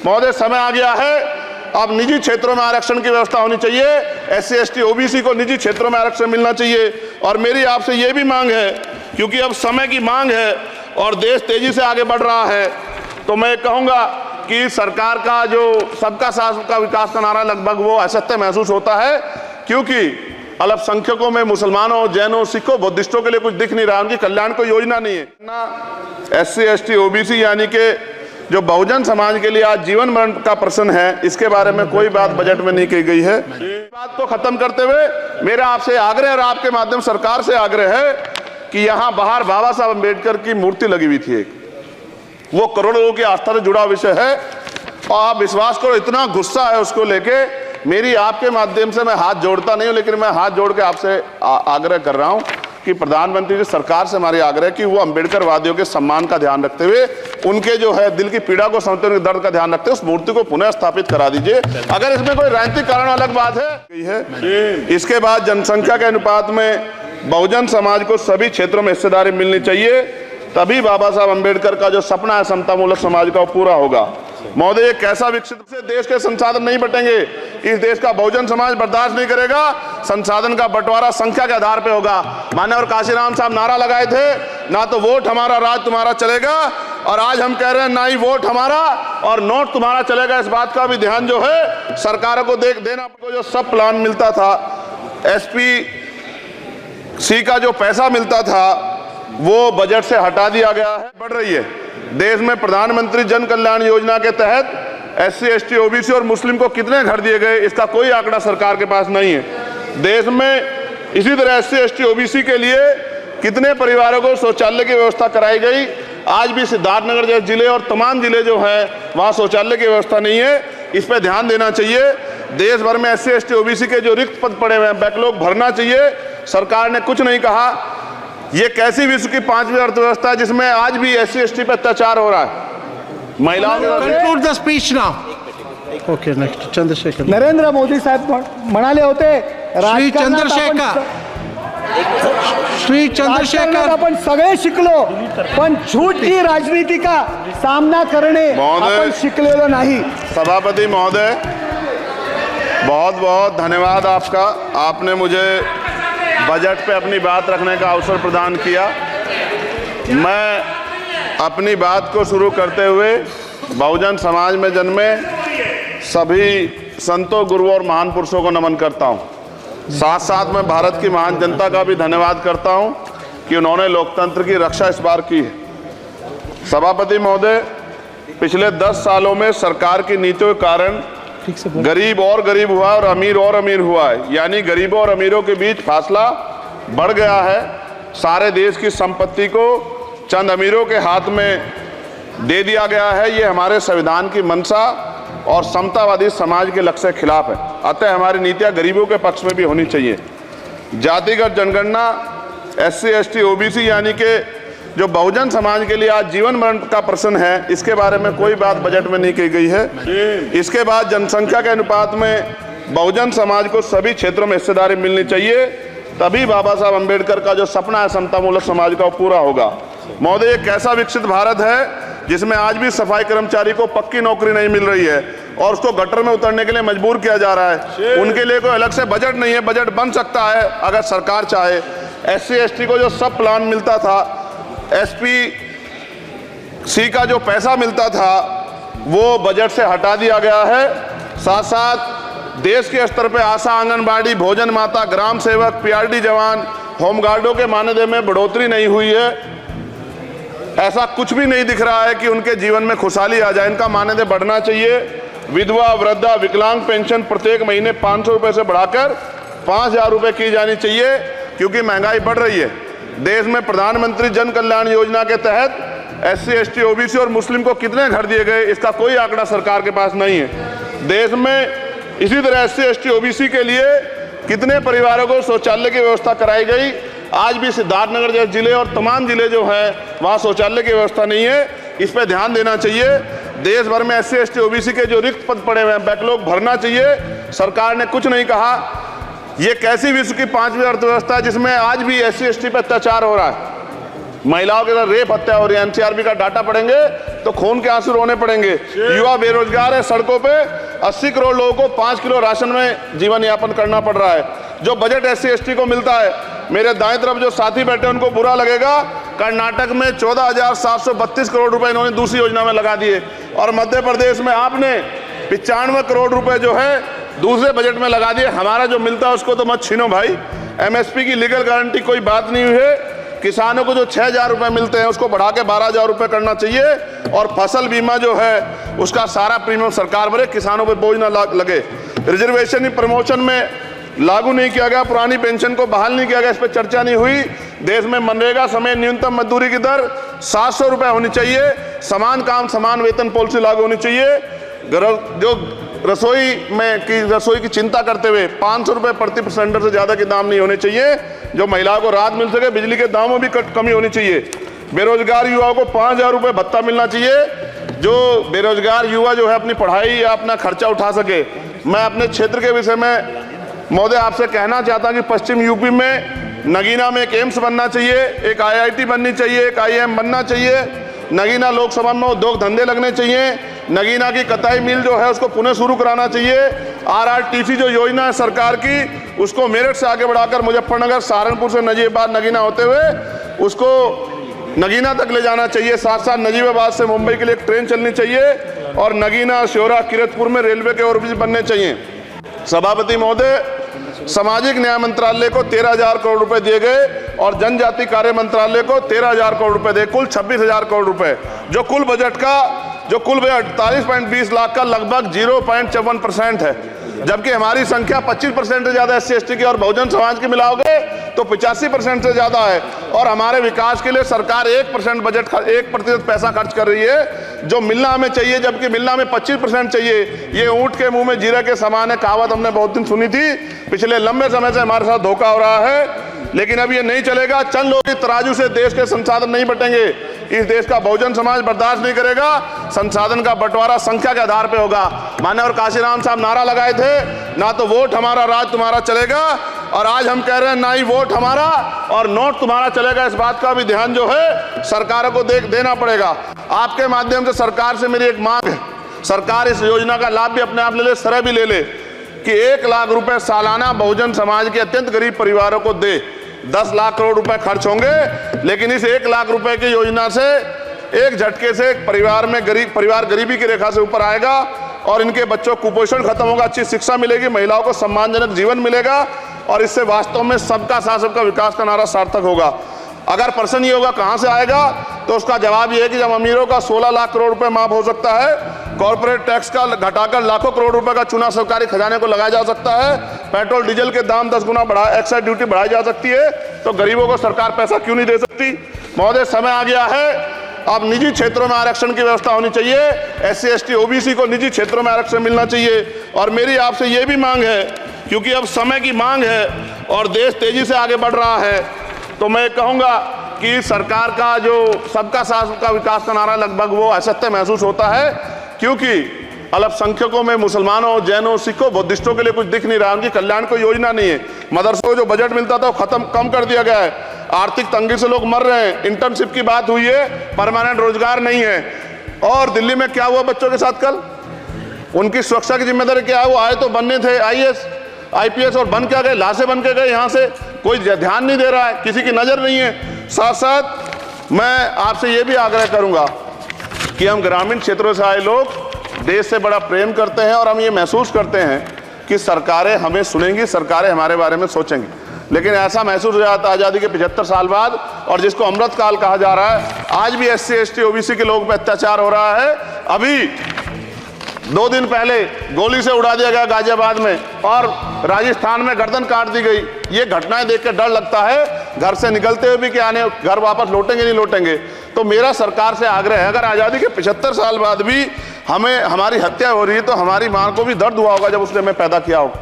महोदय, समय आ गया है, अब निजी क्षेत्रों में आरक्षण की व्यवस्था होनी चाहिए। SC ST OBC को निजी क्षेत्रों में आरक्षण मिलना चाहिए। और मेरी आपसे ये भी मांग है, क्योंकि अब समय की मांग है और देश तेजी से आगे बढ़ रहा है, तो मैं कहूँगा कि सरकार का जो सबका साथ सबका विकास का नारा लगभग वो असत्य महसूस होता है, क्योंकि अल्पसंख्यकों में मुसलमानों, जैनों, सिखों, बुद्धिस्टों के लिए कुछ दिख नहीं रहा, उनकी कल्याण कोई योजना नहीं है ना। SC ST OBC यानी कि जो बहुजन समाज के लिए आज जीवन मरण का प्रश्न है, इसके बारे में कोई बात बजट में नहीं कही गई है। बात को खत्म करते हुए मेरा आपसे आग्रह और आपके माध्यम सरकार से आग्रह है कि यहाँ बाहर बाबा साहब अम्बेडकर की मूर्ति लगी हुई थी एक, वो करोड़ों लोगों की आस्था से जुड़ा विषय है और आप विश्वास करो इतना गुस्सा है उसको लेके, मेरी आपके माध्यम से मैं हाथ जोड़ता नहीं हूं, लेकिन मैं हाथ जोड़ के आपसे आग्रह कर रहा हूं कि प्रधानमंत्री जी, सरकार से हमारी आग्रह कि वो अम्बेडकर वादियों के सम्मान का ध्यान रखते हुए, उनके जो है दिल की पीड़ा को समझते हुए, दर्द का ध्यान रखते हुए उस मूर्ति को पुनः स्थापित करा दीजिए। अगर इसमें कोई राजनीतिक कारण अलग बात है। इसके बाद जनसंख्या के अनुपात में बहुजन समाज को सभी क्षेत्रों में हिस्सेदारी मिलनी चाहिए, तभी बाबा साहब अम्बेडकर का जो सपना है समतामूलक समाज का, वो पूरा होगा। महोदय, एक ऐसा विकसित से देश के संसाधन नहीं बटेंगे, इस देश का बहुजन समाज बर्दाश्त नहीं करेगा। संसाधन का बंटवारा संख्या के आधार पे होगा। माननीय काशीराम साहब नारा लगाए थे, ना तो वोट हमारा राज तुम्हारा चलेगा, और आज हम कह रहे हैं ना ही वोट हमारा और नोट तुम्हारा चलेगा। इस बात का भी ध्यान जो है सरकारों को देना। जो सब प्लान मिलता था, SPC का जो पैसा मिलता था, वो बजट से हटा दिया गया है। बढ़ रही है देश में प्रधानमंत्री जन कल्याण योजना के तहत SC ST OBC और मुस्लिम को कितने घर दिए गए, इसका कोई आंकड़ा सरकार के पास नहीं है। देश में इसी तरह SC ST OBC के लिए कितने परिवारों को शौचालय की व्यवस्था कराई गई। आज भी सिद्धार्थनगर जैसे जिले और तमाम जिले जो हैं वहाँ शौचालय की व्यवस्था नहीं है। इस पर ध्यान देना चाहिए। देश भर में SC ST OBC के जो रिक्त पद पड़े हुए हैं, बैकलॉग भरना चाहिए। सरकार ने कुछ नहीं कहा। ये कैसी विश्व की 5वीं अर्थव्यवस्था है जिसमें आज भी SC ST पे अत्याचार हो रहा है। महिलाओं conclude the speech now. Okay, next Chandrashekhar. Narendra Modi साहेब म्हणाले होते, श्री चंद्रशेखर आपण सगळे शिकलो, पण झूठ की राजनीति का सामना करणे आपण शिकलेलो नाही। सभापति महोदय, बहुत बहुत धन्यवाद आपका। आपने मुझे बजट पे अपनी बात रखने का अवसर प्रदान किया। मैं अपनी बात को शुरू करते हुए बहुजन समाज में जन्मे सभी संतों, गुरुओं और महान पुरुषों को नमन करता हूं। साथ साथ मैं भारत की महान जनता का भी धन्यवाद करता हूं कि उन्होंने लोकतंत्र की रक्षा इस बार की है। सभापति महोदय, पिछले 10 सालों में सरकार की नीतियों के कारण गरीब और गरीब हुआ और अमीर हुआ है, यानी गरीबों और अमीरों के बीच फासला बढ़ गया है। सारे देश की संपत्ति को चंद अमीरों के हाथ में दे दिया गया है। ये हमारे संविधान की मंशा और समतावादी समाज के लक्ष्य के खिलाफ है। अतः हमारी नीतियां गरीबों के पक्ष में भी होनी चाहिए। जातिगत जनगणना SC ST OBC यानी कि जो बहुजन समाज के लिए आज जीवन मरण का प्रश्न है, इसके बारे में कोई बात बजट में नहीं कही गई है। इसके बाद जनसंख्या के अनुपात में बहुजन समाज को सभी क्षेत्रों में हिस्सेदारी मिलनी चाहिए, तभी बाबा साहब अम्बेडकर का जो सपना है समतामूलक समाज का, वो पूरा होगा। महोदय, एक ऐसा विकसित भारत है जिसमें आज भी सफाई कर्मचारी को पक्की नौकरी नहीं मिल रही है और उसको गटर में उतरने के लिए मजबूर किया जा रहा है। उनके लिए कोई अलग से बजट नहीं है। बजट बन सकता है अगर सरकार चाहे। SC ST को जो सब प्लान मिलता था, SPC का जो पैसा मिलता था, वो बजट से हटा दिया गया है। साथ साथ देश के स्तर पे आशा, आंगनबाड़ी, भोजन माता, ग्राम सेवक, PRD जवान, होमगार्डों के मानदेय में बढ़ोतरी नहीं हुई है। ऐसा कुछ भी नहीं दिख रहा है कि उनके जीवन में खुशहाली आ जाए। इनका मानदेय बढ़ना चाहिए। विधवा, वृद्धा, विकलांग पेंशन प्रत्येक महीने 500 रुपये से बढ़ाकर 5000 रुपये की जानी चाहिए, क्योंकि महंगाई बढ़ रही है। देश में प्रधानमंत्री जन कल्याण योजना के तहत SC ST OBC और मुस्लिम को कितने घर दिए गए, इसका कोई आंकड़ा सरकार के पास नहीं है। देश में इसी तरह SC ST OBC के लिए कितने परिवारों को शौचालय की व्यवस्था कराई गई। आज भी सिद्धार्थनगर जैसे जिले और तमाम जिले जो हैं वहाँ शौचालय की व्यवस्था नहीं है। इस पर ध्यान देना चाहिए। देश भर में SC ST OBC के जो रिक्त पद पड़े हुए हैं, बैकलॉग भरना चाहिए। सरकार ने कुछ नहीं कहा। ये कैसी विश्व की 5वीं अर्थव्यवस्था है जिसमें आज भी SC ST पे अत्याचार हो रहा है। महिलाओं के साथ रेप हत्या हो रही है। एनसीआरबी का डाटा पढ़ेंगे तो खून के आंसू रोने पड़ेंगे। युवा बेरोजगार है, सड़कों पे 80 करोड़ लोगों को 5 किलो राशन में जीवन यापन करना पड़ रहा है। जो बजट SC ST को मिलता है, मेरे दाएं तरफ जो साथी बैठे उनको बुरा लगेगा, कर्नाटक में 14,732 करोड़ रुपए इन्होंने दूसरी योजना में लगा दिए और मध्य प्रदेश में आपने 95 करोड़ रुपए जो है दूसरे बजट में लगा दिए। हमारा जो मिलता है उसको तो मत छीनो भाई। MSP की लीगल गारंटी कोई बात नहीं हुई है। किसानों को जो 6,000 रुपए मिलते हैं उसको बढ़ा के 12,000 रुपए करना चाहिए और फसल बीमा जो है उसका सारा प्रीमियम सरकार भरे, किसानों पे बोझ ना लगे। रिजर्वेशन प्रमोशन में लागू नहीं किया गया, पुरानी पेंशन को बहाल नहीं किया गया, इस पर चर्चा नहीं हुई। देश में मनरेगा समय न्यूनतम मजदूरी की दर 700 रुपए होनी चाहिए। समान काम समान वेतन पॉलिसी लागू होनी चाहिए। जो रसोई की चिंता करते हुए 500 रुपए प्रति सिलेंडर से ज्यादा के दाम नहीं होने चाहिए, जो महिलाओं को राहत मिल सके। बिजली के दामों में भी कमी होनी चाहिए। बेरोजगार युवाओं को 5,000 रुपए भत्ता मिलना चाहिए, जो बेरोजगार युवा जो है अपनी पढ़ाई या अपना खर्चा उठा सके। मैं अपने क्षेत्र के विषय में महोदय आपसे कहना चाहता हूं कि पश्चिम यूपी में नगीना में एक एम्स बनना चाहिए, एक IIT बननी चाहिए, एक IIM बनना चाहिए। नगीना लोकसभा में उद्योग धंधे लगने चाहिए। नगीना की कताई मिल जो है उसको पुनः शुरू कराना चाहिए। RRTC जो योजना है सरकार की, उसको मेरठ से आगे बढ़ाकर मुजफ्फरनगर, सहारनपुर से नजीबाबाद नगीना होते हुए उसको नगीना तक ले जाना चाहिए। साथ साथ नजीबाबाद से मुंबई के लिए एक ट्रेन चलनी चाहिए और नगीना, श्योरा, किरतपुर में रेलवे के ओवरब्रिज बनने चाहिए। सभापति महोदय, सामाजिक न्याय मंत्रालय को 13,000 करोड़ रुपए दिए गए और जनजाति कार्य मंत्रालय को 13,000 करोड़ रुपए दिए, कुल 26,000 करोड़ रुपए, जो कुल बजट 48.20 लाख का लगभग 0.54% है। जबकि हमारी संख्या 25% से ज्यादा SC ST की और बहुजन समाज की मिलाओगे तो 85% से ज्यादा है। और हमारे विकास के लिए सरकार 1% पैसा खर्च कर रही है, जो मिलना हमें चाहिए, जबकि मिलना में 25% चाहिए। ये ऊंट के मुंह में जीरा के समान है, कहावत हमने बहुत दिन सुनी थी। पिछले लंबे समय से हमारे साथ धोखा हो रहा है, लेकिन अब ये नहीं चलेगा। चंद लोगों की तराजू से देश के संसाधन नहीं बटेंगे। इस देश का बहुजन समाज बर्दाश्त नहीं करेगा। संसाधन का बंटवारा संख्या के आधार पे होगा। माननीय काशीराम साहब नारा लगाए थे, ना तो वोट हमारा राज तुम्हारा चलेगा, और आज हम कह रहे हैं ना ही वोट हमारा और नोट तुम्हारा चलेगा। इस बात का भी ध्यान जो है सरकारों को देना पड़ेगा। आपके माध्यम से सरकार से मेरी एक मांग है, सरकार इस योजना का लाभ भी अपने आप ले ले, सरह भी ले ले कि 1 लाख रुपए सालाना बहुजन समाज के अत्यंत गरीब परिवारों को दे। 10 लाख करोड़ रुपए खर्च होंगे, लेकिन इस 1 लाख रुपए की योजना से एक झटके से एक परिवार गरीबी की रेखा से ऊपर आएगा और इनके बच्चों को कुपोषण खत्म होगा, अच्छी शिक्षा मिलेगी, महिलाओं को सम्मानजनक जीवन मिलेगा और इससे वास्तव में सबका साथ सबका विकास का नारा सार्थक होगा। अगर प्रश्न ये होगा कहां से आएगा, तो उसका जवाब ये है कि जब अमीरों का 16 लाख करोड़ रुपए माफ हो सकता है, कॉर्पोरेट टैक्स का घटाकर लाखों करोड़ रुपए का चूना सरकारी खजाने को लगाया जा सकता है, पेट्रोल डीजल के दाम 10 गुना एक्साइज ड्यूटी बढ़ाई जा सकती है, तो गरीबों को सरकार पैसा क्यों नहीं दे सकती। महोदय, समय आ गया है, अब निजी क्षेत्रों में आरक्षण की व्यवस्था होनी चाहिए। SC ST OBC को निजी क्षेत्रों में आरक्षण मिलना चाहिए। और मेरी आपसे ये भी मांग है, क्योंकि अब समय की मांग है और देश तेजी से आगे बढ़ रहा है, तो मैं कहूंगा कि सरकार का जो सबका साथ सबका विकास का नारा लगभग वो असत्य महसूस होता है, क्योंकि अल्पसंख्यकों में मुसलमानों, जैनों, सिखों, बुद्धिस्टों के लिए कुछ दिख नहीं रहा, उनकी कल्याण कोई योजना नहीं है। मदरसों को जो बजट मिलता था वो कम कर दिया गया है। आर्थिक तंगी से लोग मर रहे हैं। इंटर्नशिप की बात हुई है, परमानेंट रोजगार नहीं है। और दिल्ली में क्या हुआ बच्चों के साथ कल, उनकी सुरक्षा की जिम्मेदारी क्या है? वो आए तो बनने थे IAS IPS और बन क्या गए, लाशें बन के गए। यहाँ से कोई ध्यान नहीं दे रहा है, किसी की नजर नहीं है। साथ साथ मैं आपसे ये भी आग्रह करूंगा कि हम ग्रामीण क्षेत्रों से आए लोग देश से बड़ा प्रेम करते हैं और हम ये महसूस करते हैं कि सरकारें हमें सुनेंगी, सरकारें हमारे बारे में सोचेंगी। लेकिन ऐसा महसूस हो जाता है आज़ादी के 75 साल बाद, और जिसको अमृतकाल कहा जा रहा है, आज भी SC ST OBC के लोगों पर अत्याचार हो रहा है। अभी 2 दिन पहले गोली से उड़ा दिया गया गाजियाबाद में और राजस्थान में गर्दन काट दी गई। ये घटनाएं देख के डर लगता है, घर से निकलते हुए भी कि आने घर वापस लौटेंगे नहीं लौटेंगे। तो मेरा सरकार से आग्रह है, अगर आज़ादी के 75 साल बाद भी हमारी हत्या हो रही है, तो हमारी मां को भी दर्द हुआ होगा जब उसने हमें पैदा किया हो।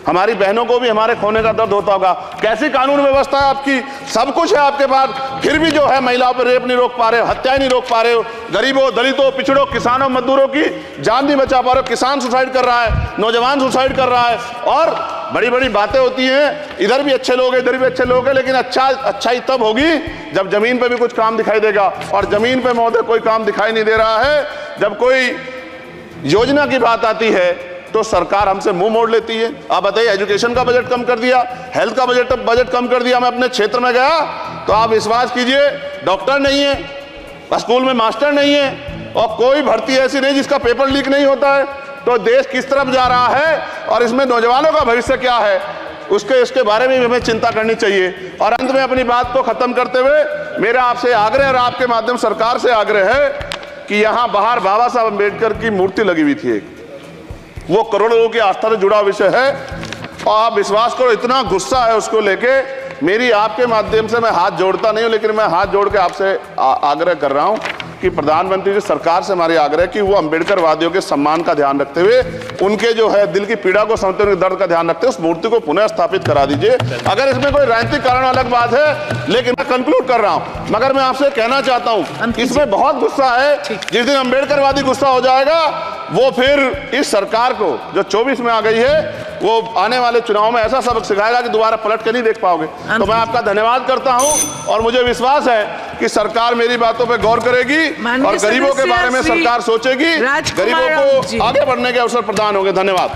हमारी बहनों को भी हमारे खोने का दर्द होता होगा। कैसी कानून व्यवस्था है आपकी, सब कुछ है आपके पास, फिर भी जो है महिलाओं पर रेप नहीं रोक पा रहे हो, हत्याएं नहीं रोक पा रहे हो, गरीबों, दलितों, पिछड़ों, किसानों, मजदूरों की जान नहीं बचा पा रहे हो। किसान सुसाइड कर रहा है, नौजवान सुसाइड कर रहा है, और बड़ी बड़ी बातें होती हैं, इधर भी अच्छे लोग हैं, इधर भी अच्छे लोग हैं, लेकिन अच्छाई तब होगी जब जमीन पे भी कुछ काम दिखाई देगा। और जमीन पे महोदय कोई काम दिखाई नहीं दे रहा है। जब कोई योजना की बात आती है तो सरकार हमसे मुंह मोड़ लेती है। आप बताइए, एजुकेशन का बजट कम कर दिया, हेल्थ का बजट कम कर दिया। मैं अपने क्षेत्र में गया तो आप विश्वास कीजिए, डॉक्टर नहीं है, स्कूल में मास्टर नहीं है, और कोई भर्ती ऐसी नहीं जिसका पेपर लीक नहीं होता है। तो देश किस तरफ जा रहा है और इसमें नौजवानों का भविष्य क्या है, इसके बारे में भी हमें चिंता करनी चाहिए। और अंत में अपनी बात को खत्म करते हुए मेरा आपसे आग्रह और आपके माध्यम सरकार से आग्रह है कि यहाँ बाहर बाबा साहब अम्बेडकर की मूर्ति लगी हुई थी एक, वो करोड़ों लोगों की आस्था से जुड़ा विषय है। और आप विश्वास करो, इतना गुस्सा है उसको लेके, मेरी आपके माध्यम से मैं हाथ जोड़ता नहीं हूं, लेकिन मैं हाथ जोड़ के आपसे आग्रह कर रहा हूं कि प्रधानमंत्री जी, सरकार से हमारी आग्रह कि वो अम्बेडकर वादियों के सम्मान का ध्यान रखते हुए, उनके जो है दिल की पीड़ा को समझते हुए, दर्द का ध्यान रखते हुए उस मूर्ति को पुनः स्थापित करा दीजिए। अगर इसमें कोई राजनीतिक कारण अलग बात है, लेकिन मैं कंक्लूड कर रहा हूं। मगर मैं आपसे कहना चाहता हूं, इसमें बहुत गुस्सा है। जिस दिन अम्बेडकरवादी गुस्सा हो जाएगा, वो फिर इस सरकार को जो 24 में आ गई है, वो आने वाले चुनाव में ऐसा सबक सिखाएगा कि दोबारा पलट के नहीं देख पाओगे। तो मैं आपका धन्यवाद करता हूं और मुझे विश्वास है कि सरकार मेरी बातों पे गौर करेगी और गरीबों के बारे में सरकार सोचेगी, गरीबों को आगे बढ़ने के अवसर प्रदान होंगे। धन्यवाद।